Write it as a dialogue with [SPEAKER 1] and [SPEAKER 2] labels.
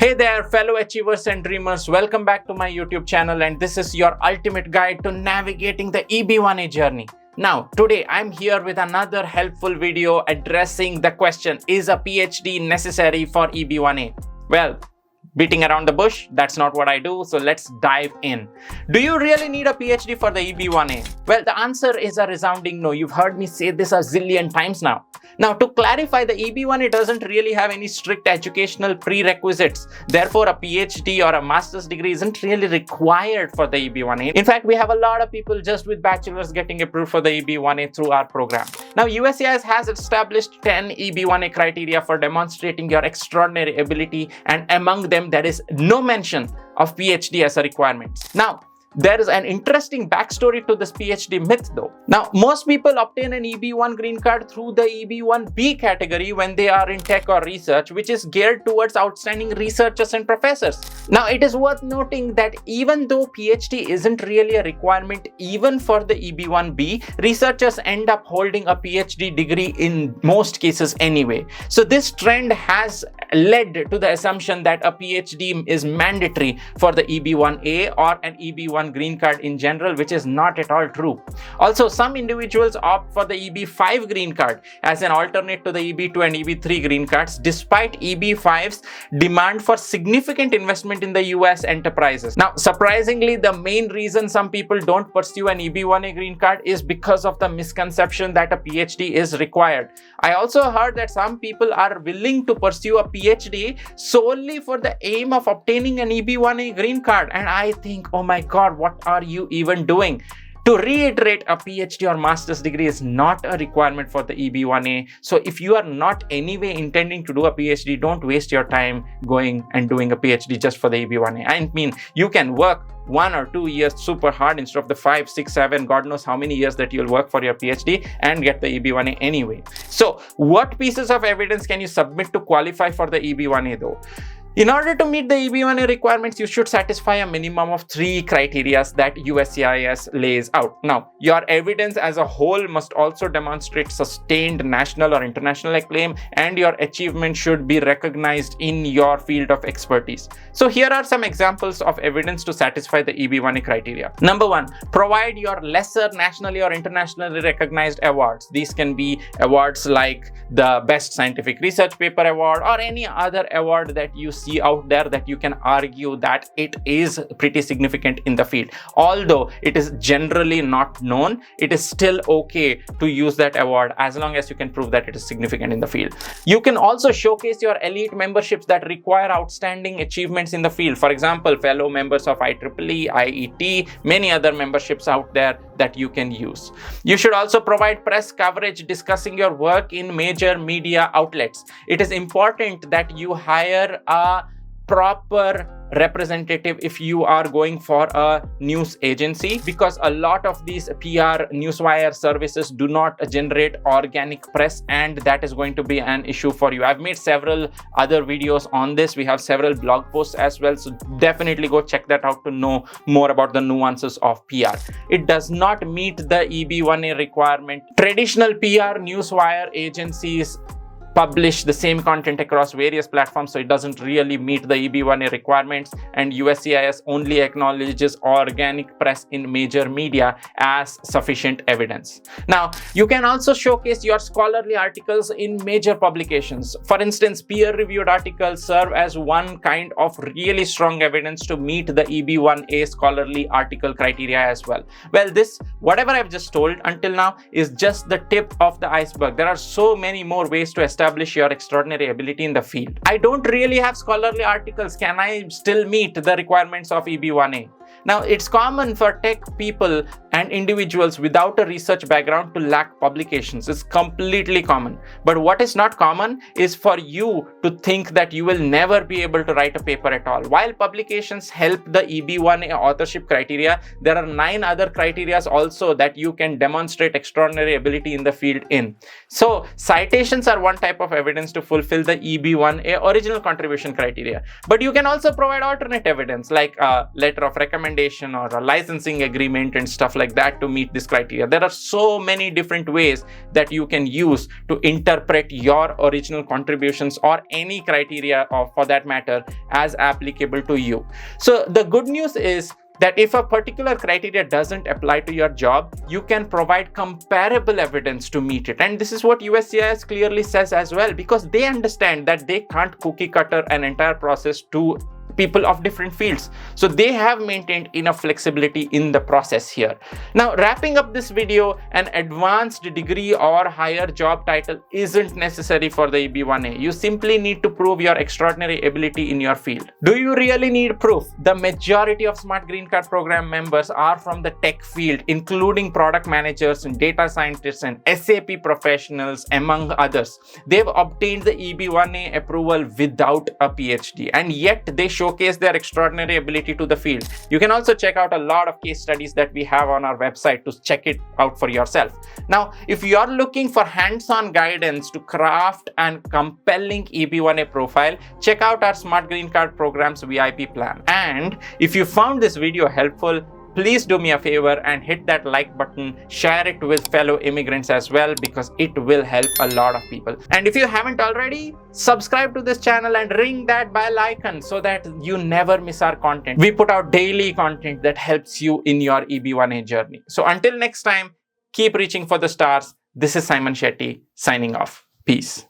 [SPEAKER 1] Hey there, fellow achievers and dreamers. Welcome back to my YouTube channel, and this is your ultimate guide to navigating the EB1A journey. Now, today I'm here with another helpful video addressing the question, is a PhD necessary for EB1A? Well, beating around the bush, that's not what I do, so let's dive in. Do you really need a PhD for the EB1A? Well, the answer is a resounding no. You've heard me say this a zillion times now. Now, to clarify, the EB1A doesn't really have any strict educational prerequisites. Therefore, a PhD or a master's degree isn't really required for the EB1A. In fact, we have a lot of people just with bachelor's getting approved for the EB1A through our program. Now, USCIS has established 10 EB1A criteria for demonstrating your extraordinary ability, and among them, there is no mention of PhD as a requirement. Now, there is an interesting backstory to this PhD myth though. Now, most people obtain an EB1 green card through the EB1B category when they are in tech or research, which is geared towards outstanding researchers and professors. Now, it is worth noting that even though PhD isn't really a requirement even for the EB1B, researchers end up holding a PhD degree in most cases anyway. So this trend has led to the assumption that a PhD is mandatory for the EB1A or an EB1 green card in general, which is not at all true. Also, some individuals opt for the EB5 green card as an alternate to the EB2 and EB3 green cards, despite EB5's demand for significant investment in the US enterprises. Now, surprisingly, the main reason some people don't pursue an EB1A green card is because of the misconception that a PhD is required. I also heard that some people are willing to pursue a PhD solely for the aim of obtaining an EB1A green card, and I think, oh my god, what are you even doing? To reiterate, a PhD or master's degree is not a requirement for the EB1A. So if you are not anyway intending to do a PhD, don't waste your time going and doing a PhD just for the EB1A. I mean, you can work 1 or 2 years super hard instead of the 5, 6, 7, God knows how many years that you'll work for your PhD and get the EB1A anyway. So what pieces of evidence can you submit to qualify for the EB1A though? In order to meet the EB1A requirements, you should satisfy a minimum of 3 criteria that USCIS lays out. Now, your evidence as a whole must also demonstrate sustained national or international acclaim, and your achievement should be recognized in your field of expertise. So here are some examples of evidence to satisfy the EB1A criteria. Number 1, provide your lesser nationally or internationally recognized awards. These can be awards like the Best Scientific Research Paper Award or any other award that you see out there that you can argue that it is pretty significant in the field. Although it is generally not known, it is still okay to use that award as long as you can prove that it is significant in the field. You can also showcase your elite memberships that require outstanding achievements in the field. For example, fellow members of IEEE, IET, many other memberships out there that you can use. You should also provide press coverage discussing your work in major media outlets. It is important that you hire a proper representative if you are going for a news agency, because a lot of these PR newswire services do not generate organic press, and that is going to be an issue for you. I've made several other videos on this. We have several blog posts as well, so definitely go check that out to know more about the nuances of PR. It does not meet the EB1A requirement. Traditional PR newswire agencies publish the same content across various platforms, so it doesn't really meet the EB1A requirements, and USCIS only acknowledges organic press in major media as sufficient evidence. Now, you can also showcase your scholarly articles in major publications. For instance, peer-reviewed articles serve as one kind of really strong evidence to meet the EB1A scholarly article criteria as well. Well, this, whatever I've just told until now, is just the tip of the iceberg. There are so many more ways to establish your extraordinary ability in the field. I don't really have scholarly articles. Can I still meet the requirements of EB1A? Now, it's common for tech people and individuals without a research background to lack publications. It's completely common. But what is not common is for you to think that you will never be able to write a paper at all. While publications help the EB1A authorship criteria, there are 9 other criteria also that you can demonstrate extraordinary ability in the field in. So, citations are one type of evidence to fulfill the EB1A original contribution criteria. But you can also provide alternate evidence like a letter of recommendation or a licensing agreement and stuff like that to meet this criteria. There are so many different ways that you can use to interpret your original contributions or any criteria, or for that matter, as applicable to you. So the good news is that if a particular criteria doesn't apply to your job, you can provide comparable evidence to meet it. And this is what USCIS clearly says as well, because they understand that they can't cookie cutter an entire process to people of different fields. So they have maintained enough flexibility in the process here. Now, wrapping up this video, an advanced degree or higher job title isn't necessary for the EB1A. You simply need to prove your extraordinary ability in your field. Do you really need proof? The majority of Smart Green Card program members are from the tech field, including product managers and data scientists and SAP professionals, among others. They've obtained the EB1A approval without a PhD, and yet they showcase their extraordinary ability to the field. You can also check out a lot of case studies that we have on our website to check it out for yourself. Now, if you're looking for hands-on guidance to craft an compelling EB1A profile, check out our Smart Green Card program's VIP plan. And if you found this video helpful, please do me a favor and hit that like button, share it with fellow immigrants as well, because it will help a lot of people. And if you haven't already, subscribe to this channel and ring that bell icon so that you never miss our content. We put out daily content that helps you in your EB1A journey. So until next time, keep reaching for the stars. This is Simon Shetty signing off. Peace.